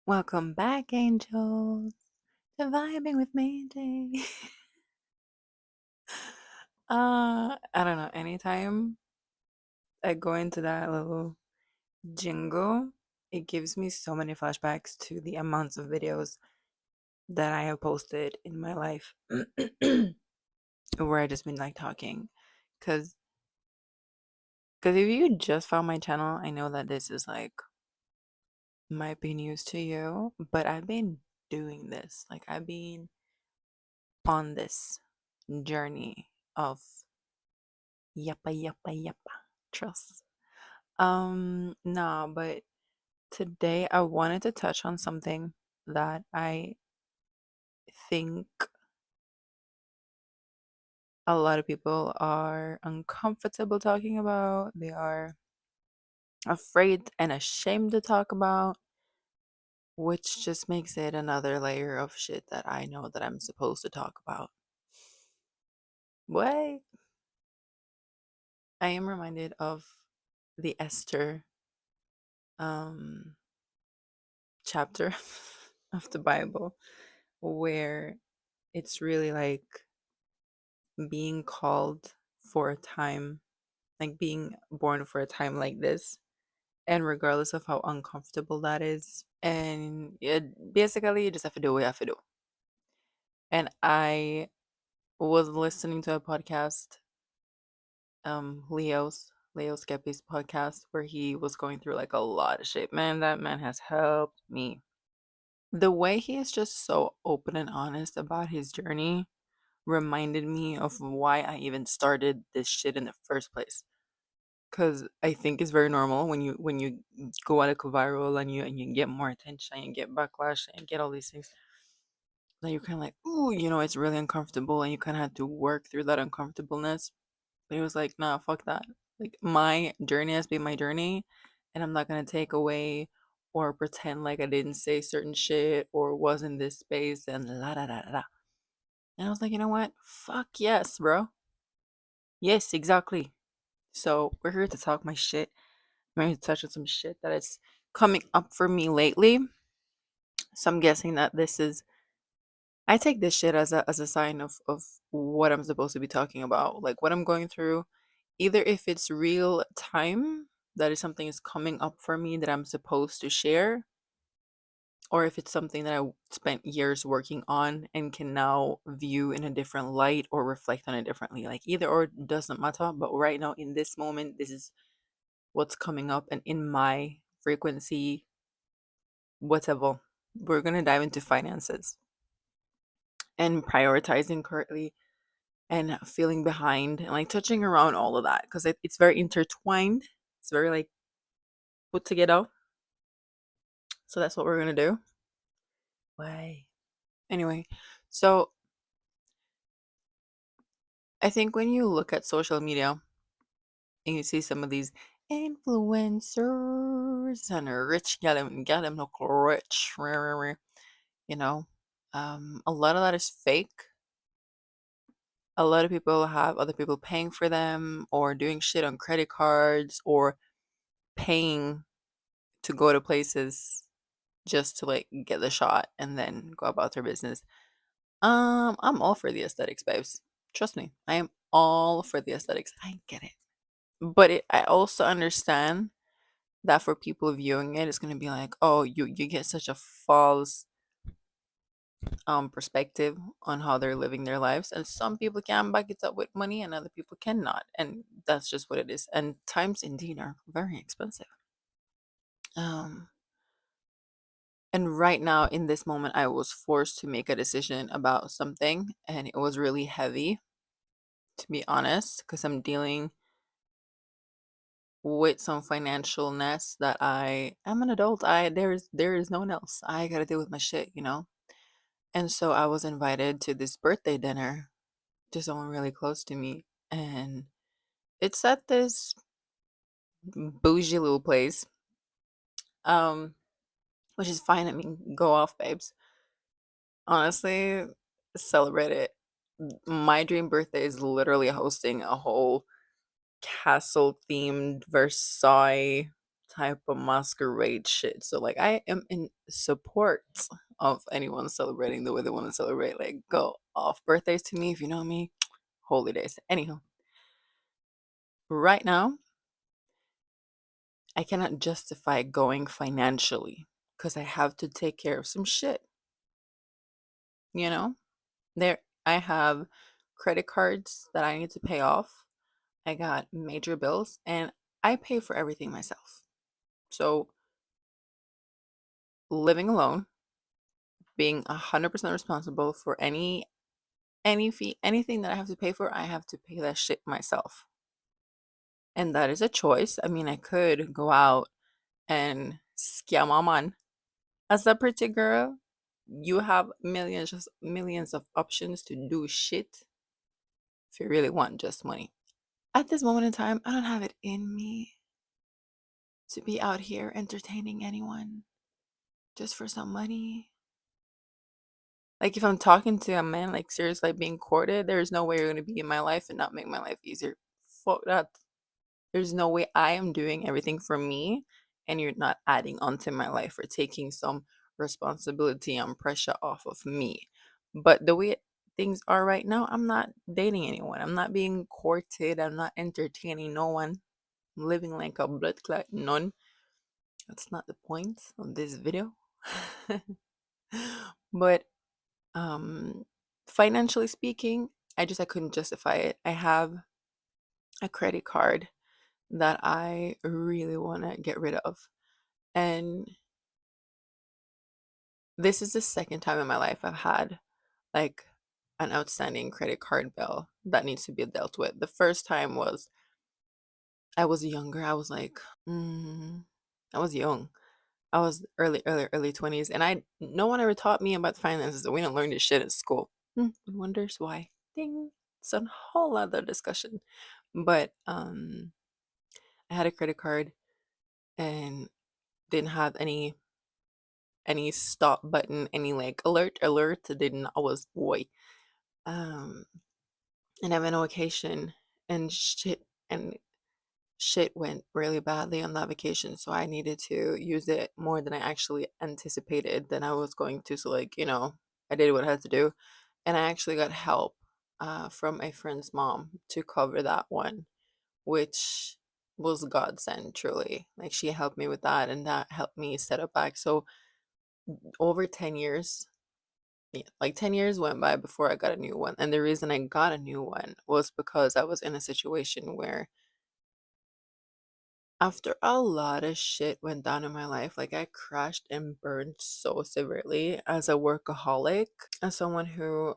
Welcome back, angels, to vibing with Mandy. I don't know. Anytime I go into that little jingle, it gives me so many flashbacks to the amounts of videos that I have posted in my life where I just been like talking. Cause, cause if you just found my channel, I know that this is like might be news to you, but I've been doing this. Like I've been on this journey of yappa yappa yappa trust. Nah, but today I wanted to touch on something that I think a lot of people are uncomfortable talking about. They are afraid and ashamed to talk about, which just makes it another layer of shit that I know that I'm supposed to talk about. What? I am reminded of the Esther um chapter of the Bible where it's really like being called for a time, like being born for a time like this, and regardless of how uncomfortable that is. And basically, you just have to do what you have to do. And I was listening to a podcast, Leo Skepi's podcast, where he was going through like a lot of shit. Man, that man has helped me. The way he is just so open and honest about his journey reminded me of why I even started this shit in the first place. Cause I think it's very normal when you go out of viral and you get more attention and get backlash and get all these things that you're kind of like, ooh, it's really uncomfortable and you kind of have to work through that uncomfortableness. But it was like, nah, fuck that. Like my journey has been my journey, and I'm not gonna take away or pretend like I didn't say certain shit or was in this space and la da da da da. And I was like, you know what? Fuck yes, bro. Yes, exactly. So we're here to talk my shit. I'm going to touch on some shit that is coming up for me lately. So I'm guessing that this is I take this shit as a sign of what I'm supposed to be talking about, like what I'm going through. Either if it's real time, that is something is coming up for me that I'm supposed to share, or if it's something that I spent years working on and can now view in a different light or reflect on it differently. Like either or doesn't matter, but right now in this moment, this is what's coming up and in my frequency, whatever. We're gonna dive into finances and prioritizing correctly and feeling behind and like touching around all of that because it's very intertwined. It's very like put together. So that's what we're gonna do. Why? Anyway, so I think when you look at social media and you see some of these influencers and rich, get them look rich, you know, a lot of that is fake. A lot of people have other people paying for them or doing shit on credit cards or paying to go to places just to like get the shot and then go about their business. I'm all for the aesthetics, babes. Trust me, I am all for the aesthetics. I get it. But I also understand that for people viewing it, it's gonna be like, oh, you get such a false perspective on how they're living their lives, and some people can back it up with money, and other people cannot, and that's just what it is. And times indeed are very expensive. Um, and right now in this moment, I was forced to make a decision about something, and it was really heavy, to be honest, because I'm dealing with some financial ness that I'm an adult. There is no one else. I gotta deal with my shit. And so I was invited to this birthday dinner to someone really close to me, and it's at this bougie little place, um, which is fine. I mean, go off, babes. Honestly, celebrate it. My dream birthday is literally hosting a whole castle themed Versailles type of masquerade shit. So like I am in support of anyone celebrating the way they want to celebrate. Like go off. Birthdays to me, if you know me, holy days. Anyhow, right now I cannot justify going financially because I have to take care of some shit, you know? There I have credit cards that I need to pay off. I got major bills and I pay for everything myself. So living alone, being 100% responsible for any fee, anything that I have to pay for, I have to pay that shit myself. And that is a choice. I mean, I could go out and scam a man. As a pretty girl, you have millions, just millions of options to do shit if you really want just money. At this moment in time, I don't have it in me to be out here entertaining anyone just for some money. Like if I'm talking to a man, like seriously like being courted, there's no way you're gonna be in my life and not make my life easier. Fuck that. There's no way I am doing everything for me and you're not adding onto my life or taking some responsibility and pressure off of me. But the way things are right now, I'm not dating anyone. I'm not being courted. I'm not entertaining no one. I'm living like a blood clot nun. That's not the point of this video. But um financially speaking, I couldn't justify it. I have a credit card that I really want to get rid of. And this is the second time in my life I've had like an outstanding credit card bill that needs to be dealt with. The first time was I was younger. I was like, I was young. I was early 20s, and no one ever taught me about finances. We didn't learn this shit in school. Wonders why. Ding. It's a whole other discussion. But I had a credit card and didn't have any stop button, any like alert. Didn't I was boy. Um and I went on vacation and shit went really badly on that vacation. So I needed to use it more than I actually anticipated than I was going to. So like, I did what I had to do. And I actually got help from a friend's mom to cover that one, which was godsend truly. Like she helped me with that and that helped me set up back. So over 10 years, yeah, like 10 years went by before I got a new one. And the reason I got a new one was because I was in a situation where after a lot of shit went down in my life, like I crashed and burned so severely as a workaholic, as someone who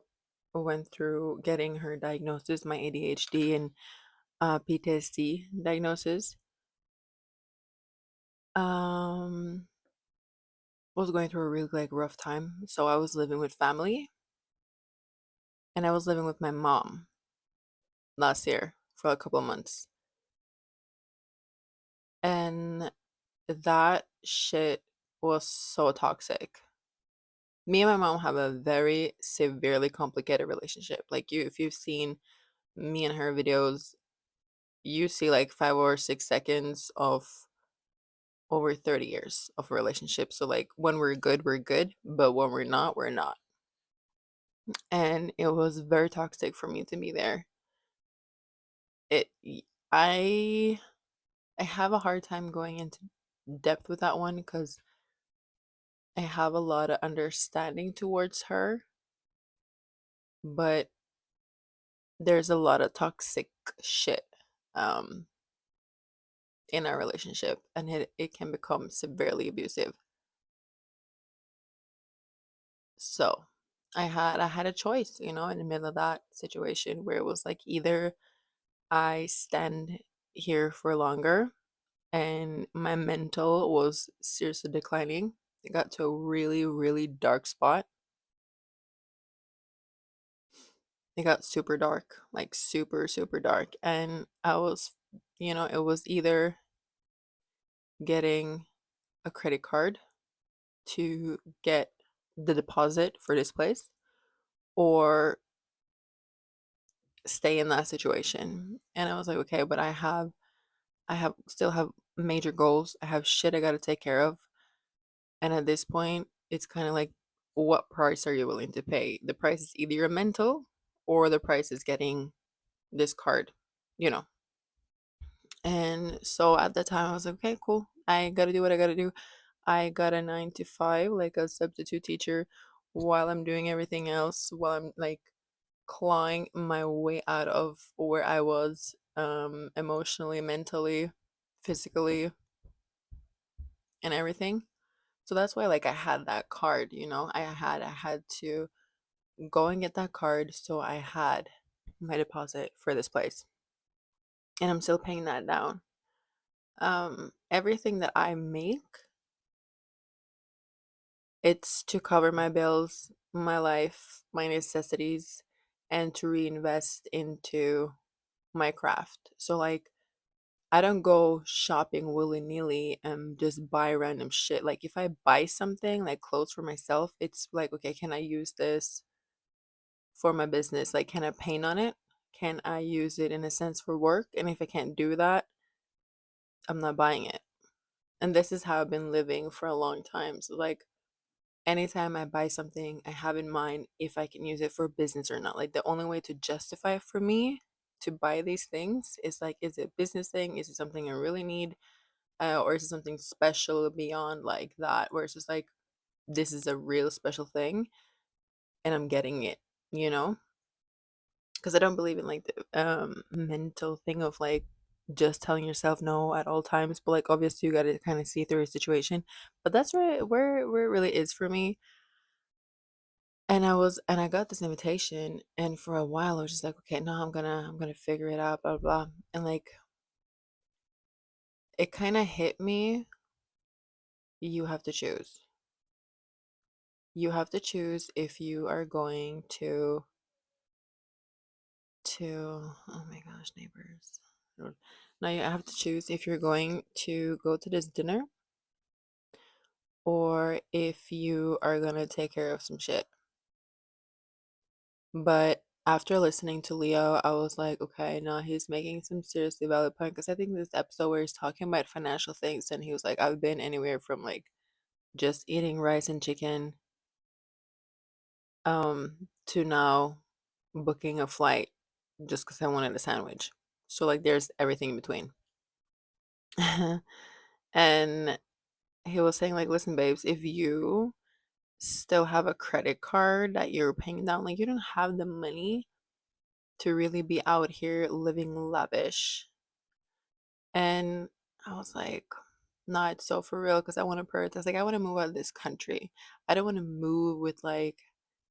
went through getting her diagnosis, my ADHD and PTSD diagnosis. Um, was going through a really like rough time. So I was living with family and I was living with my mom last year for a couple of months. And that shit was so toxic. Me and my mom have a very severely complicated relationship. Like if you've seen me and her videos, you see like 5 or 6 seconds of over 30 years of a relationship. So like when we're good, but when we're not, we're not. And it was very toxic for me to be there. It I I have a hard time going into depth with that one because I have a lot of understanding towards her, but there's a lot of toxic shit um in our relationship and it can become severely abusive. So I had a choice, in the middle of that situation where it was like either I stand here for longer and my mental was seriously declining. It got to a really, really dark spot. It got super dark, like super, super dark. And it was either getting a credit card to get the deposit for this place or stay in that situation. And I was like, okay, but I have still have major goals. I have shit I gotta take care of. And at this point, it's kind of like, what price are you willing to pay? The price is either your mental or the price is getting this card, you know. And so at the time, I was like, okay, cool. I gotta do what I gotta do. I got a 9 to 5, like a substitute teacher, while I'm doing everything else, while I'm like clawing my way out of where I was, emotionally, mentally, physically, and everything. So that's why like I had that card, you know. I had to go and get that card, so I had my deposit for this place. And I'm still paying that down. Everything that I make, it's to cover my bills, my life, my necessities, and to reinvest into my craft. So like I don't go shopping willy-nilly and just buy random shit. Like if I buy something like clothes for myself, it's like, okay, can I use this for my business? Like can I paint on it? Can I use it in a sense for work? And if I can't do that, I'm not buying it. And this is how I've been living for a long time. So like anytime I buy something, I have in mind if I can use it for business or not. Like the only way to justify it for me to buy these things is like, is it a business thing? Is it something I really need? Or is it something special beyond like that? Where it's just like, this is a real special thing and I'm getting it, you know? Because I don't believe in like the mental thing of like just telling yourself no at all times. But like obviously you gotta kind of see through a situation. But that's where it really is for me. And I got this invitation, and for a while I was just like, okay, no, I'm gonna figure it out, blah blah. And like it kind of hit me. You have to choose. You have to choose if you are going to oh my gosh, neighbors. Now you have to choose if you're going to go to this dinner or if you are gonna take care of some shit. But after listening to Leo, I was like, okay, no, he's making some seriously valid point because I think this episode where he's talking about financial things and he was like, I've been anywhere from like just eating rice and chicken to now booking a flight just because I wanted a sandwich. So like there's everything in between. And he was saying like, listen, babes, if you still have a credit card that you're paying down, like you don't have the money to really be out here living lavish. And I was like, no, it's so for real because I want to prioritize. Like, I want to move out of this country. I don't want to move with like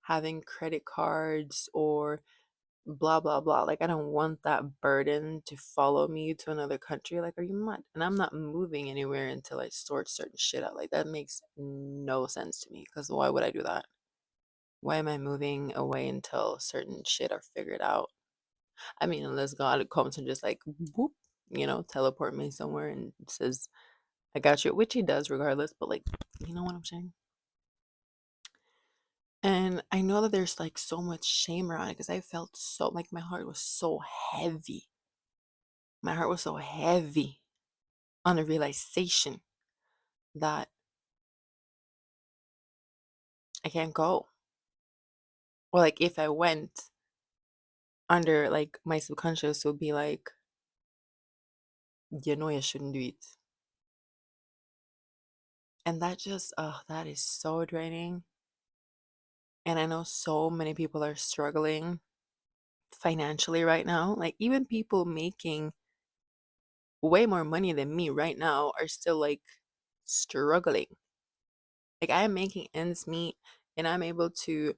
having credit cards or blah, blah, blah. Like, I don't want that burden to follow me to another country. Like, are you mad? And I'm not moving anywhere until I sort certain shit out. Like, that makes no sense to me because why would I do that? Why am I moving away until certain shit are figured out? I mean, unless God comes and just like whoop, teleport me somewhere and says, I got you, which he does regardless, but like, you know what I'm saying? And I know that there's like so much shame around it because I felt so like my heart was so heavy. My heart was so heavy on the realization that I can't go. Or like if I went under like my subconscious would be like, you know you shouldn't do it. And that just that is so draining. And I know so many people are struggling financially right now. Like even people making way more money than me right now are still like struggling. Like I am making ends meet and I'm able to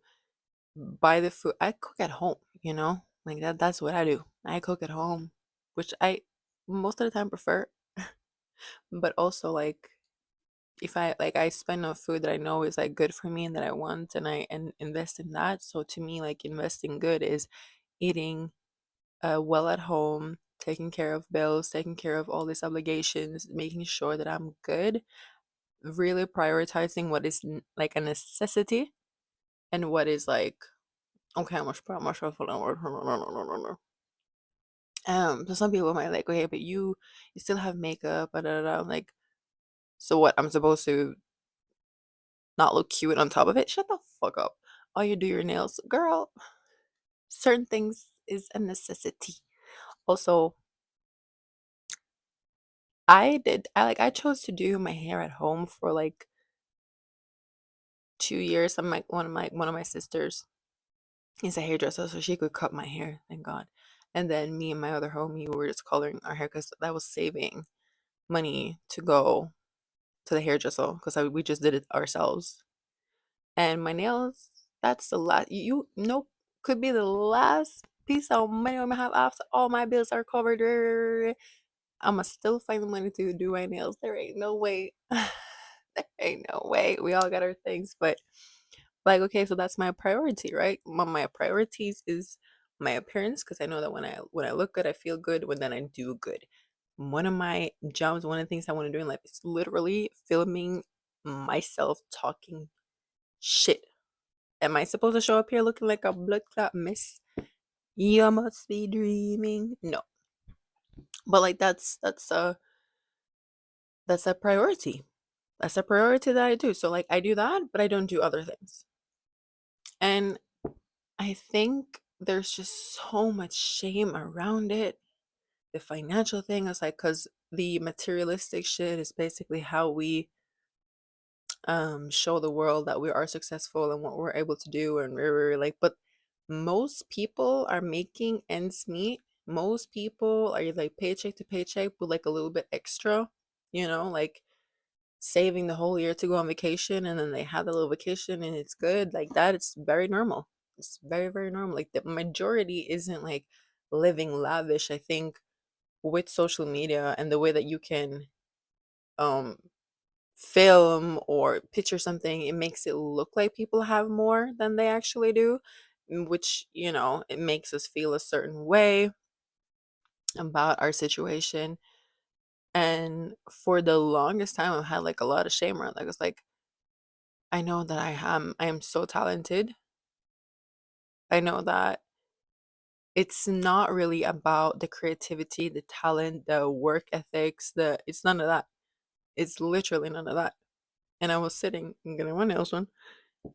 buy the food. I cook at home, you know? Like that's what I do. I cook at home, which I most of the time prefer. But also like if I spend on food that I know is like good for me and that I want and I and invest in that. So to me like investing good is eating well at home, taking care of bills, taking care of all these obligations, making sure that I'm good, really prioritizing what is like a necessity and what is like, okay, I'm much. So some people might like, okay, but you still have makeup, and I'm like, so what? I'm supposed to not look cute on top of it? Shut the fuck up. All you do your nails, girl. Certain things is a necessity. Also, I chose to do my hair at home for like 2 years. I'm like one of my sisters is a hairdresser, so she could cut my hair, thank God. And then me and my other homie were just coloring our hair because that was saving money to go to the hairdresser because we just did it ourselves. And my nails, that's the last you nope, could be the last piece of money I'm gonna have after all my bills are covered. I'ma still find the money to do my nails. There ain't no way. There ain't no way. We all got our things, but like, okay, so that's my priority, right? My priorities is my appearance because I know that when I look good, I feel good. When then I do good. One of my jobs, one of the things I want to do in life is literally filming myself talking shit. Am I supposed to show up here looking like a blood clot mess? You must be dreaming. No, but like that's a priority. That's a priority that I do. So like I do that, but I don't do other things. And I think there's just so much shame around it. The financial thing is like because the materialistic shit is basically how we show the world that we are successful and what we're able to do and we're like, but most people are making ends meet. Most people are like paycheck to paycheck with like a little bit extra, like saving the whole year to go on vacation, and then they have a little vacation and it's good. Like that, it's very normal. It's very, very normal. Like the majority isn't like living lavish. I think with social media and the way that you can um film or picture something, it makes it look like people have more than they actually do, which, it makes us feel a certain way about our situation. And for the longest time, I've had like a lot of shame around. Like, it's like, I know that I am so talented. I know that it's not really about the creativity, the talent, the work ethics, it's none of that. It's literally none of that. And I was sitting and getting my nails done,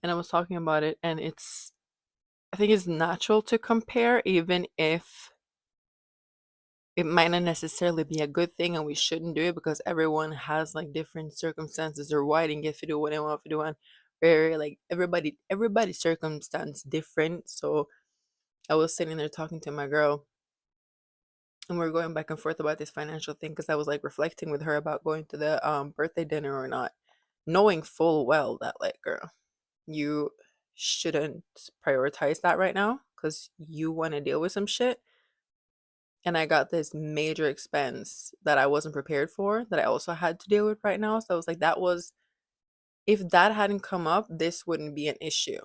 and I was talking about it, and I think it's natural to compare, even if it might not necessarily be a good thing and we shouldn't do it because everyone has like different circumstances or why didn't get to do what they want to do, and very like everybody's circumstance different. So I was sitting there talking to my girl, and we are going back and forth about this financial thing because I was like reflecting with her about going to the birthday dinner or not, knowing full well that like, girl, you shouldn't prioritize that right now because you want to deal with some shit. And I got this major expense that I wasn't prepared for that I also had to deal with right now. So I was like, if that hadn't come up, this wouldn't be an issue.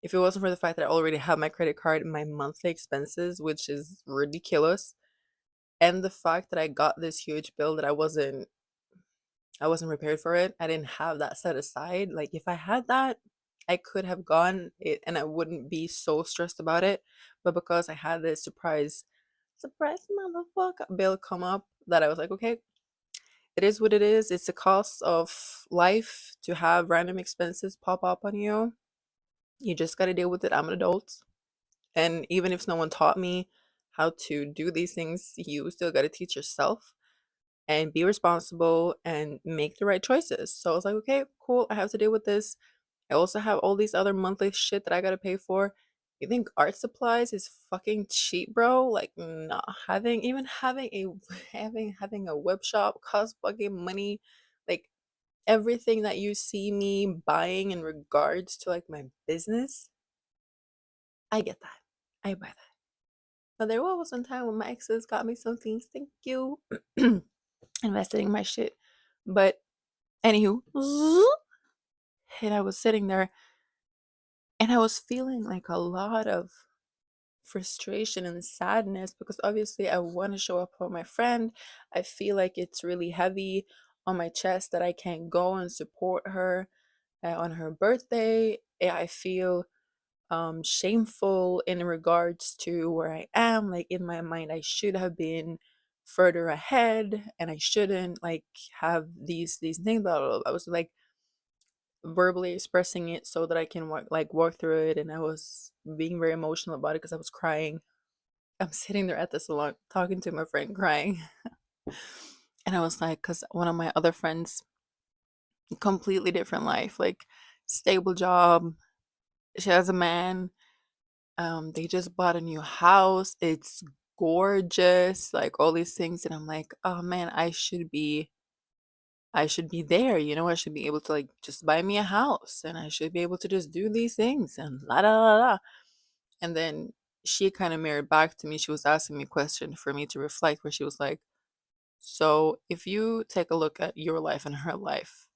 If it wasn't for the fact that I already have my credit card and my monthly expenses, which is ridiculous, and the fact that I got this huge bill that I wasn't prepared for it. I didn't have that set aside. Like if I had that, I could have gone it and I wouldn't be so stressed about it. But because I had this surprise motherfucker bill come up, that I was like, okay, it is what it is. It's the cost of life to have random expenses pop up on you. You just got to deal with it. I'm an adult. And even if no one taught me how to do these things, you still got to teach yourself and be responsible and make the right choices. So I was like, okay, cool. I have to deal with this. I also have all these other monthly shit that I gotta pay for. You think art supplies is fucking cheap, bro? Like, nah. Having a having a web shop costs fucking money. Like everything that you see me buying in regards to like my business, I get that. I buy that. But there was one time when my exes got me some things. Thank you. Invested in my shit. But anywho, and I was sitting there and I was feeling like a lot of frustration and sadness because obviously I want to show up for my friend. I feel like it's really heavy on my chest that I can't go and support her on her birthday. I feel shameful in regards to where I am. Like in my mind, I should have been further ahead and I shouldn't like have these things. Blah, blah, blah. I was like verbally expressing it so that I can walk through it, and I was being very emotional about it because I was crying. I'm sitting there at the salon talking to my friend crying. And I was like, because one of my other friends, completely different life, like stable job. She has a man. They just bought a new house. It's gorgeous, like all these things. And I'm like, oh man, I should be there, I should be able to like just buy me a house and I should be able to just do these things and la da la la. And then she kind of mirrored back to me. She was asking me a question for me to reflect, where she was like, so if you take a look at your life and her life,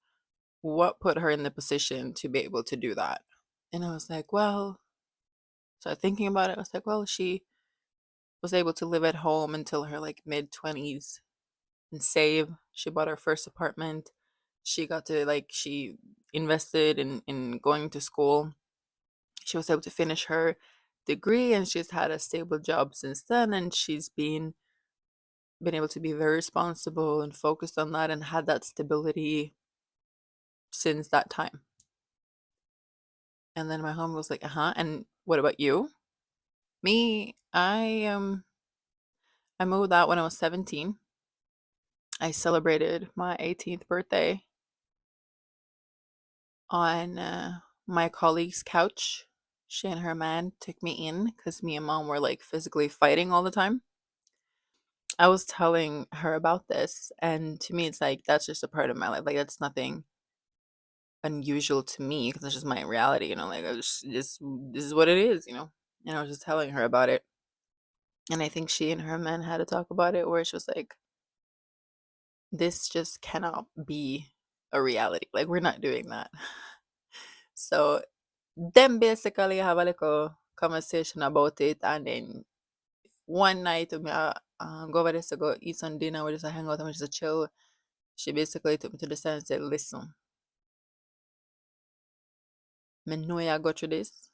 what put her in the position to be able to do that? And I was like, well, so thinking about it, I was like, well, she was able to live at home until her like mid 20s and save. She bought her first apartment. She got to like, she invested in going to school. She was able to finish her degree and she's had a stable job since then. And she's been able to be very responsible and focused on that and had that stability since that time. And then my home was like, uh-huh. And what about you? Me, I moved out when I was 17. I celebrated my 18th birthday on my colleague's couch. She and her man took me in because me and mom were like physically fighting all the time. I was telling her about this, and to me, it's like that's just a part of my life. Like, that's nothing unusual to me because it's just my reality, Like, I just this is what it is. And I was just telling her about it. And I think she and her man had to talk about it, where it's just like, this just cannot be a reality. Like, we're not doing that. So them basically have a little conversation about it, and then one night we go over there to go eat some dinner, we just hang out and we just chill. She basically took me to the side and said, listen, I know you go through this,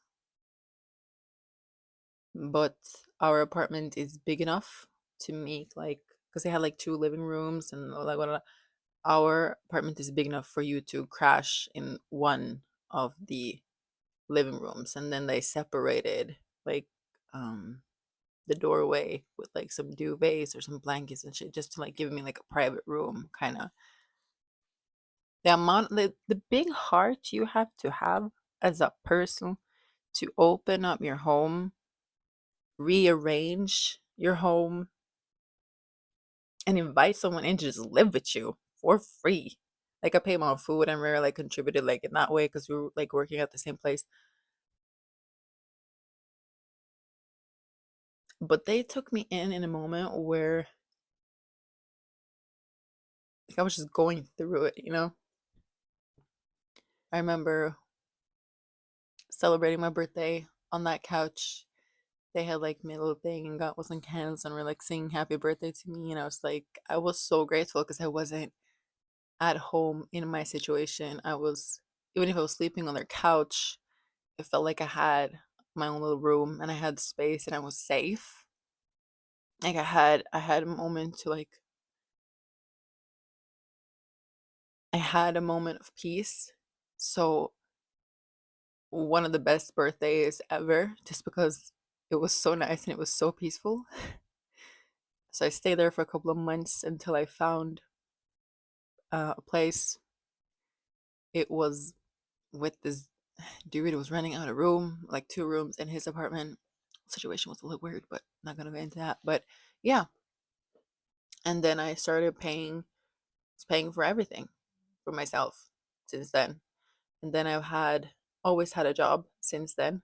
but our apartment is big enough to make like, because they had like two living rooms and like what our apartment is big enough for you to crash in one of the living rooms. And then they separated like um the doorway with like some duvets or some blankets and shit, just to like give me like a private room kind of. The big heart you have to have as a person to open up your home, rearrange your home, and invite someone in to just live with you for free. Like, I pay my own food and we're like contributed like in that way because we were like working at the same place. But they took me in a moment where like I was just going through it. I remember celebrating my birthday on that couch. They had like made a little thing and got some candles and were like singing happy birthday to me. And I was like, I was so grateful because I wasn't at home in my situation. Even if I was sleeping on their couch, it felt like I had my own little room and I had space and I was safe. Like I had a moment to like, I had a moment of peace. So one of the best birthdays ever, just because it was so nice and it was so peaceful. So I stayed there for a couple of months until I found a place. It was with this dude who was renting out a room, like two rooms in his apartment. Situation was a little weird, but not gonna go into that. But yeah, and then I started paying for everything for myself since then. And then I've had always had a job since then,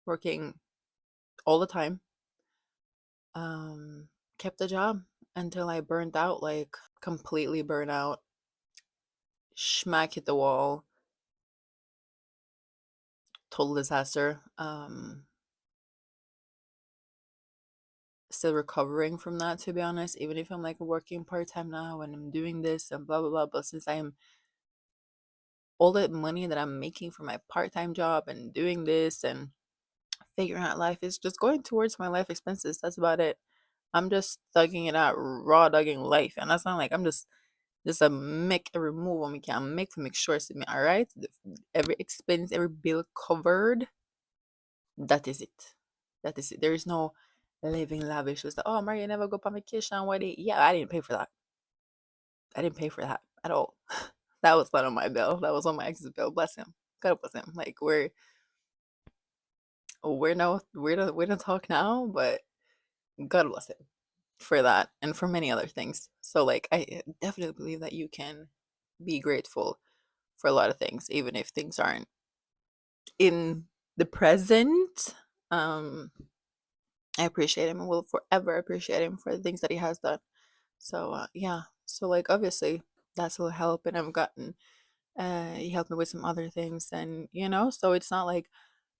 working all the time. Um, Kept the job until I burned out, like completely burned out, smack hit the wall, total disaster. Still recovering from that, to be honest, even if I'm like working part-time now and I'm doing this and blah blah blah. But since I'm all the money that I'm making for my part-time job and doing this and figuring out life is just going towards my life expenses. That's about it. I'm just thugging it out, raw dogging life. And that's not like I'm just a make every move we can make to make sure it's me, all right? Every expense, every bill covered. That is it. That is it. There is no living lavish. It's like, oh, Maria, you never go on vacation. Why did? Yeah, I didn't pay for that. I didn't pay for that at all. That was not on my bill. That was on my ex's bill. Bless him. God bless him. Like we're no talk now, but God bless him for that and for many other things. So like I definitely believe that you can be grateful for a lot of things, even if things aren't in the present. Um, I appreciate him and will forever appreciate him for the things that he has done. So yeah. So like obviously that's will help and I've gotten he helped me with some other things and so it's not like,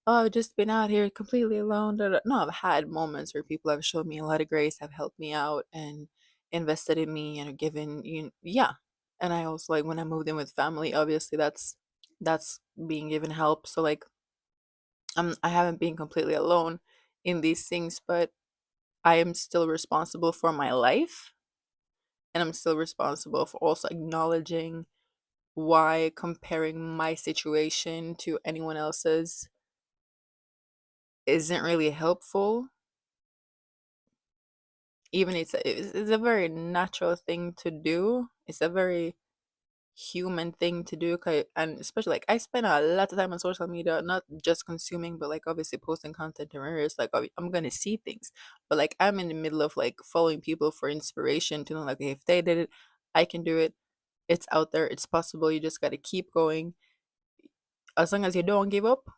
oh, I've just been out here completely alone. Da, da. No, I've had moments where people have showed me a lot of grace, have helped me out and invested in me and have given yeah. And I also like when I moved in with family, obviously that's being given help. So like I haven't been completely alone in these things, but I am still responsible for my life and I'm still responsible for also acknowledging why comparing my situation to anyone else's isn't really helpful. Even it's a very natural thing to do. It's a very human thing to do, and especially like I spend a lot of time on social media, not just consuming, but like obviously posting content and areas. Like I'm gonna see things, but like I'm in the middle of like following people for inspiration to know like if they did it, I can do it. It's out there. It's possible. You just gotta keep going. As long as you don't give up,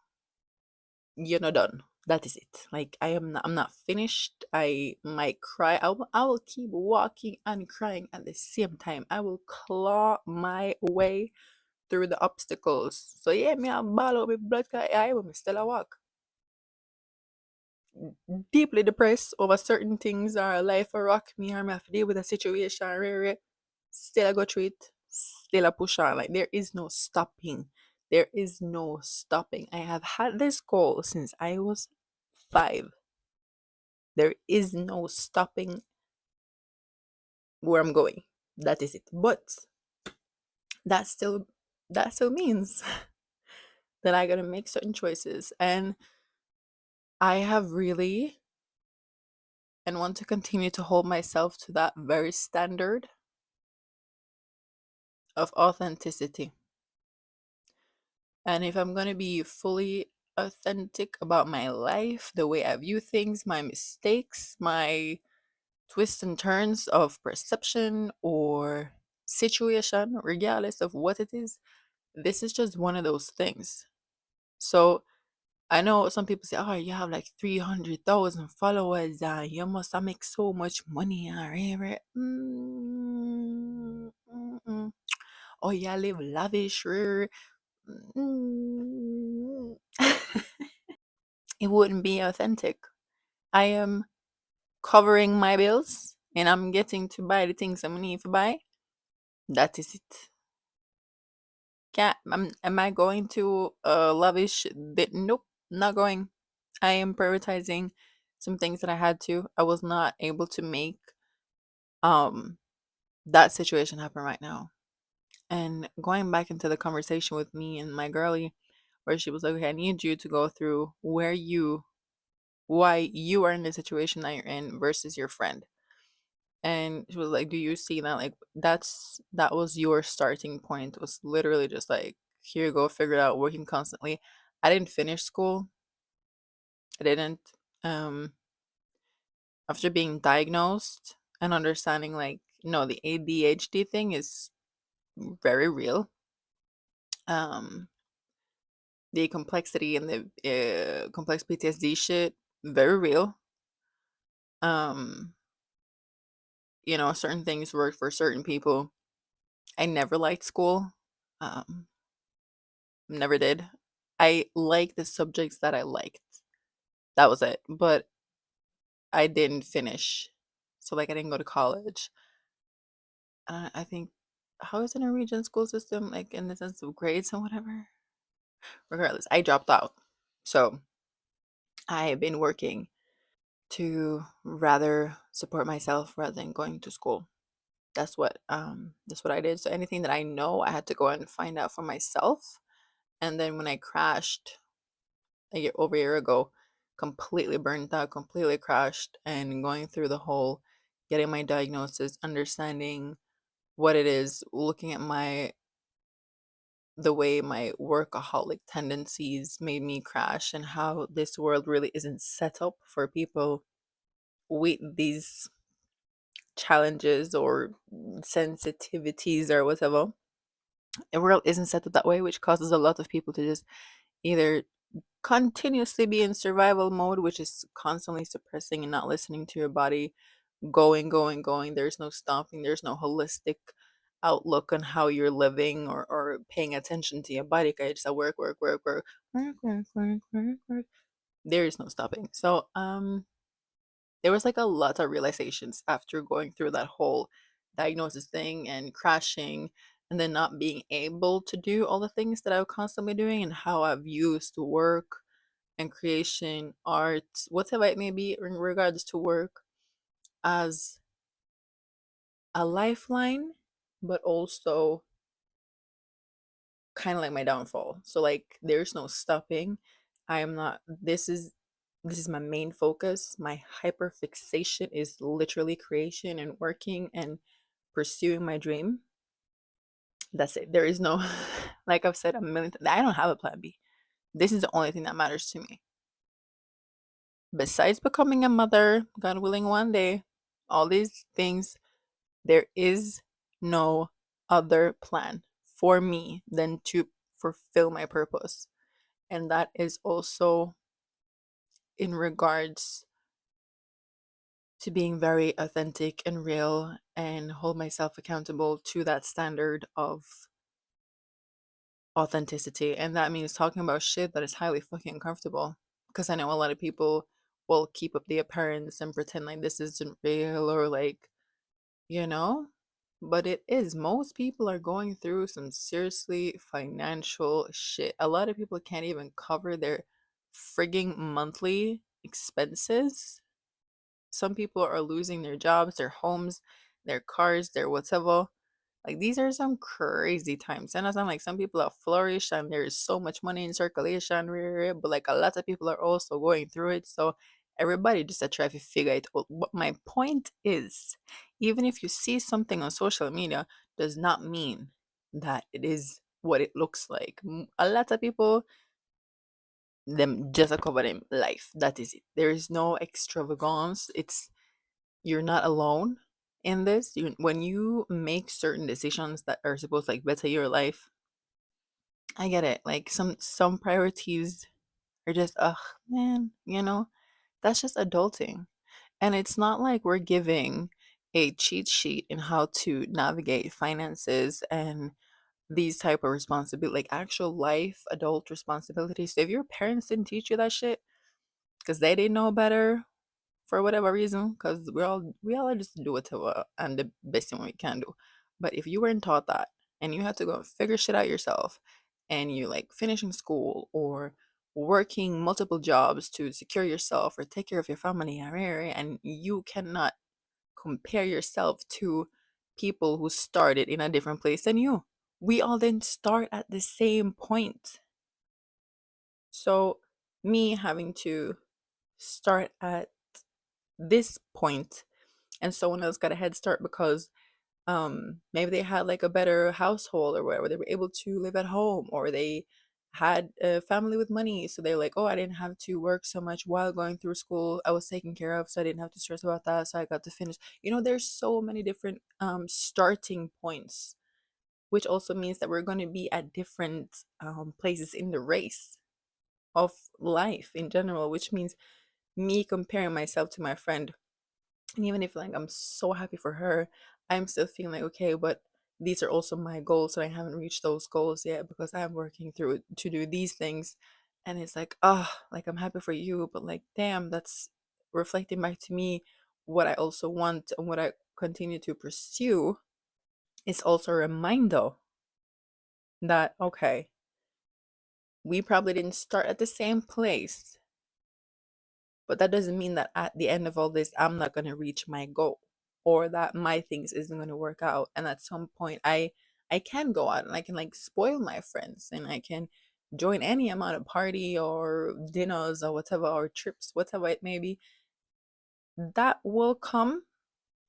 you're not done. That is it. Like I'm not finished. I might cry. I will keep walking and crying at the same time. I will claw my way through the obstacles. So yeah, me I ball out my blood clot eye but me still a walk. Deeply depressed over certain things or life a rock me or me have to deal with a situation rare. Still I go through it. Still I push on. Like there is no stopping. There is no stopping. I have had this goal since I was 5. There is no stopping where I'm going. That is it. But that still that still means that I gotta make certain choices. And I have really and want to continue to hold myself to that very standard of authenticity. And if I'm gonna be fully authentic about my life, the way I view things, my mistakes, my twists and turns of perception or situation, regardless of what it is, this is just one of those things. So I know some people say, "Oh, you have like 300,000 followers, and you must have make so much money." Mm. Oh, yeah, live lavish. Mm. It wouldn't be authentic. I am covering my bills, and I'm getting to buy the things I need to buy. That is it. Am I going to lavish bit? Nope, not going. I am prioritizing some things that I had to. I was not able to make um that situation happen right now. And going back into the conversation with me and my girlie, where she was like, "Okay, I need you to go through why you are in the situation that you're in versus your friend." And she was like, "Do you see that? Like, that was your starting point. It was literally just like, here you go, figure it out, working constantly." I didn't finish school. I didn't. Um, After being diagnosed and understanding, like, no, the ADHD thing is very real. Um, the complexity and the complex PTSD shit, very real. Um, certain things work for certain people. I never liked school. Um, Never did. I liked the subjects that I liked. That was it. But I didn't finish. So like I didn't go to college. I think how is the Norwegian school system like in the sense of grades and whatever? Regardless, I dropped out. So I have been working to rather support myself rather than going to school. That's what I did. So anything that I know, I had to go and find out for myself. And then when I crashed over a year ago, completely burnt out, completely crashed, and going through the whole getting my diagnosis, understanding what it is, looking at the way my workaholic tendencies made me crash, and how this world really isn't set up for people with these challenges or sensitivities or whatever. The world isn't set up that way, which causes a lot of people to just either continuously be in survival mode, which is constantly suppressing and not listening to your body, going, going, going. There's no stopping, there's no holistic outlook on how you're living, or paying attention to your body. Okay, just a work, work, work, work, work, work, work, work, work. There is no stopping. So there was like a lot of realizations after going through that whole diagnosis thing and crashing, and then not being able to do all the things that I was constantly doing, and how I've used work and creation, art, whatever it may be in regards to work, as a lifeline, but also kind of like my downfall. So like there's no stopping. I am not this is my main focus. My hyper fixation is literally creation and working and pursuing my dream. That's it. There is no like I've said a million times, I don't have a plan B. This is the only thing that matters to me. Besides becoming a mother, God willing one day, all these things, there is no other plan for me than to fulfill my purpose. And that is also in regards to being very authentic and real, and hold myself accountable to that standard of authenticity. And that means talking about shit that is highly fucking uncomfortable. Because I know a lot of people will keep up the appearance and pretend like this isn't real, or like, you know? But it is. Most people are going through some seriously financial shit. A lot of people can't even cover their frigging monthly expenses. Some people are losing their jobs, their homes, their cars, their whatever. Like these are some crazy times. And I sound like some people are flourished and there is so much money in circulation, but like a lot of people are also going through it. So everybody just try to figure it out. But my point is, even if you see something on social media, does not mean that it is what it looks like. A lot of people, them just a cover them life. That is it. There is no extravagance. You're not alone in this. When you make certain decisions that are supposed to like better your life, I get it. Like some priorities are just, ugh, man, that's just adulting. And it's not like we're giving a cheat sheet in how to navigate finances and these type of responsibility, like actual life adult responsibilities. So if your parents didn't teach you that shit because they didn't know better, for whatever reason, because we all just do whatever and the best thing we can do. But if you weren't taught that, and you had to go and figure shit out yourself, and you like finishing school or working multiple jobs to secure yourself or take care of your family, and you cannot compare yourself to people who started in a different place than you. We all didn't start at the same point. So me having to start at this point, and someone else got a head start because maybe they had like a better household or whatever, they were able to live at home, or they had a family with money, so they're like, oh, I didn't have to work so much while going through school, I was taken care of, so I didn't have to stress about that, so I got to finish. There's so many different starting points, which also means that we're going to be at different places in the race of life in general, which means me comparing myself to my friend. And even if like I'm so happy for her, I'm still feeling like, okay, but these are also my goals, and I haven't reached those goals yet because I'm working through it to do these things. And it's like, like I'm happy for you, but like, damn, that's reflecting back to me what I also want and what I continue to pursue. It's also a reminder that, okay, we probably didn't start at the same place, but that doesn't mean that at the end of all this, I'm not going to reach my goal or that my things isn't going to work out. And at some point, I can go out and I can like spoil my friends and I can join any amount of party or dinners or whatever or trips, whatever it may be. That will come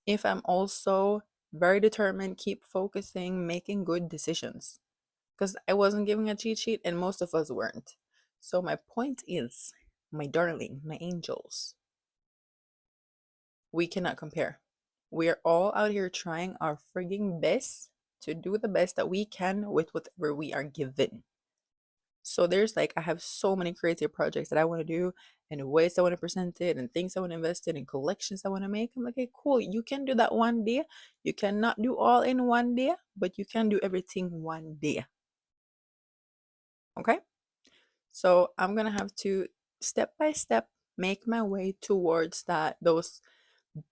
if I'm also very determined, keep focusing, making good decisions. Because I wasn't giving a cheat sheet and most of us weren't. So my point is, my darling, my angels, we cannot compare. We are all out here trying our frigging best to do the best that we can with whatever we are given. So there's like, I have so many creative projects that I want to do and ways I want to present it and things I want to invest in and collections I want to make. I'm like, okay, cool. You can do that one day. You cannot do all in one day, but you can do everything one day. Okay. So I'm going to have to step by step make my way towards those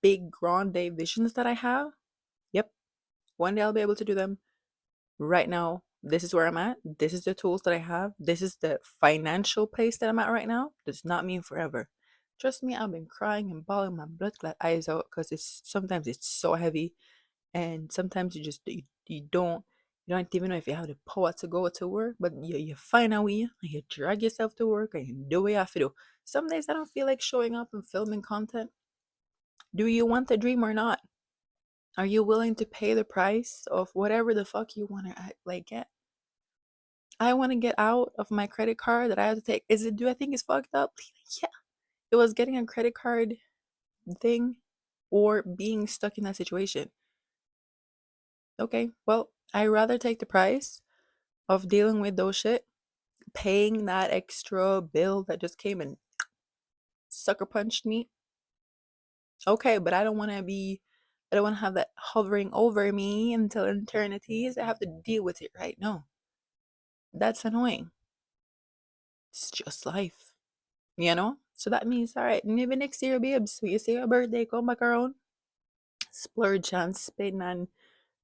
big grand day visions that I have. Yep. One day I'll be able to do them. Right now, this is where I'm at. This is the tools that I have. This is the financial place that I'm at right now. Does not mean forever. Trust me, I've been crying and bawling my blood clot eyes out because it's so heavy, and sometimes you don't even know if you have the power to go to work, but you find a way and you drag yourself to work and you do what you have to do. Some days I don't feel like showing up and filming content. Do you want the dream or not? Are you willing to pay the price of whatever the fuck you want to like get? I want to get out of my credit card that I have to take. Do I think it's fucked up? Yeah. It was getting a credit card thing or being stuck in that situation. Okay, well, I rather take the price of dealing with those shit, paying that extra bill that just came and sucker punched me. Okay, but I don't want to have that hovering over me until eternities. I have to deal with it right now. That's annoying. It's just life, you know? So that means, all right, maybe next year, babes, when you see your birthday come back around, splurge and spend and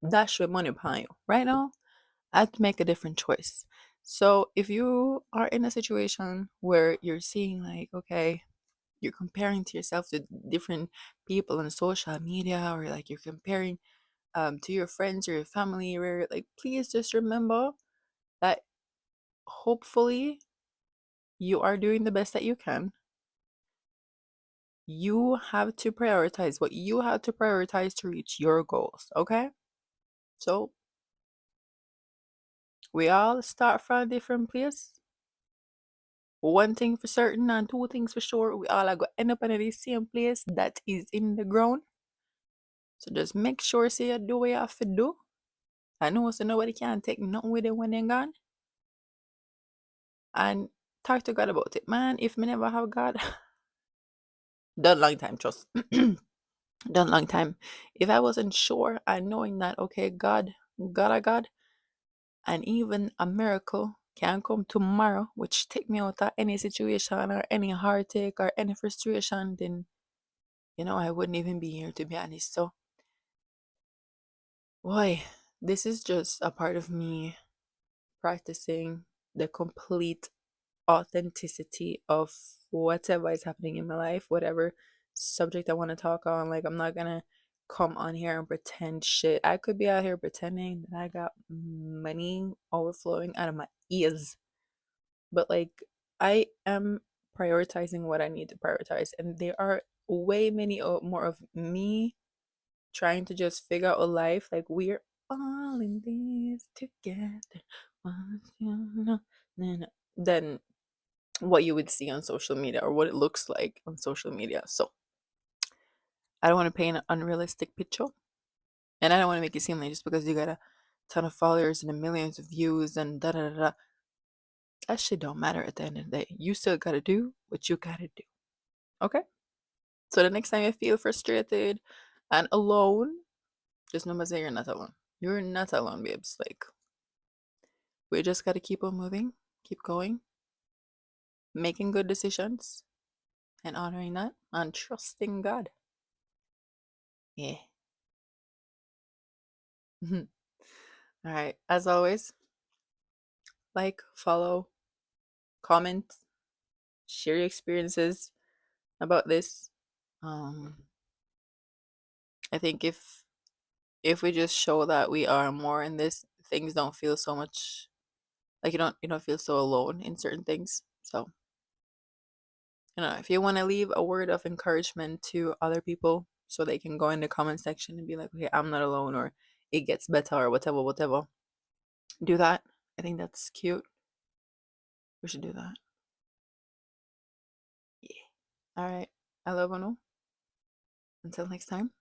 dash with money upon you. Right now, I have to make a different choice. So if you are in a situation where you're seeing like, okay, you're comparing to yourself to different people on social media, or like you're comparing to your friends or your family, where like, please just remember that hopefully you are doing the best that you can. You have to prioritize what you have to prioritize to reach your goals, okay? So we all start from a different place. One thing for certain and two things for sure, we all are going to end up in the same place that is in the ground. So just make sure say you do what you have to do. I know so nobody can take nothing with them when they're gone. And talk to God about it. Man, if me never have God, done long time, trust. Done long time. If I wasn't sure and knowing that, okay, God, and even a miracle can come tomorrow, which take me out of any situation or any heartache or any frustration, then I wouldn't even be here, to be honest. So, boy, this is just a part of me practicing the complete authenticity of whatever is happening in my life, whatever subject I want to talk on. Like, I'm not gonna come on here and pretend shit. I could be out here pretending that I got money overflowing out of my ears, but like, I am prioritizing what I need to prioritize, and there are way many more of me trying to just figure out a life like we're all in this together once you know, than what you would see on social media or what it looks like on social media. So I don't want to paint an unrealistic picture, and I don't want to make it seem like just because you got a ton of followers and a millions of views and da da da da, that shit don't matter at the end of the day. You still gotta do what you gotta do. Okay? So the next time you feel frustrated and alone, just know that you're not alone. You're not alone, babes. Like, we just gotta keep on moving, keep going, making good decisions, and honoring that and trusting God. Yeah. All right. As always, like, follow, comment, share your experiences about this. Um, I think if we just show that we are more in this, things don't feel so much like you don't feel so alone in certain things. So, if you want to leave a word of encouragement to other people so they can go in the comment section and be like, okay, I'm not alone, or it gets better, or whatever, whatever. Do that. I think that's cute. We should do that. Yeah. All right. I love you. Until next time.